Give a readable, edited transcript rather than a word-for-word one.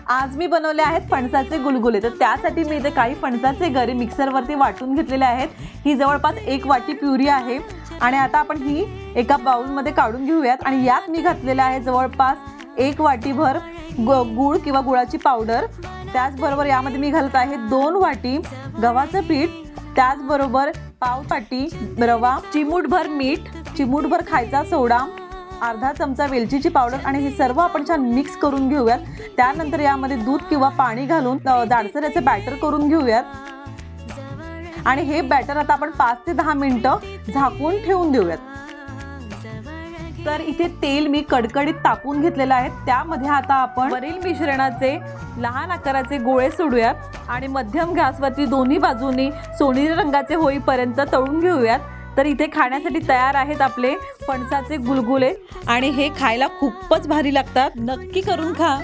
आज मी बनवले आहेत फणसाचे गुलगुले। तर त्यासाठी मी इथे काही फणसाचे गरे मिक्सरवरती वाटून घेतलेले आहेत। ही जवळपास 1 वाटी प्युरी आहे आणि आता आपण ही एका बाउलमध्ये काढून घेऊयात आणि यात मी घातलेले आहे जवळपास 1 वाटीभर गूळ किंवा गुळाची पावडर। त्याचबरोबर यामध्ये मी घालत आहे 2 वाटी गव्हाचं पीठ, त्याचबरोबर पाव वाटी रवा, चिमूटभर मीठ, चिमूटभर खायचा सोडा, अर्धा चमचा वेलचीची पावडर आणि हे सर्व आपण छान मिक्स करून घेऊयात। त्यानंतर यामध्ये दूध किंवा पाणी घालून जाडसर याचे बॅटर करून घेऊयात आणि हे बॅटर आता आपण 5 ते 10 मिनिटं झाकून ठेवून देऊयात। तर इथे तेल मी कडकडीत तापवून घेतलेलं आहे। त्यामध्ये आता आपण वरील मिश्रणाचे लहान आकाराचे गोळे सोडूयात आणि मध्यम गॅसवरती दोन्ही बाजूनी सोनेरी रंगाचे होईपर्यंत तळून घेऊयात। तर इथे खाण्यासाठी तयार आहेत आपले फणसाचे गुलगुले आणि हे खायला खूपच भारी लागतात। नक्की करून खा।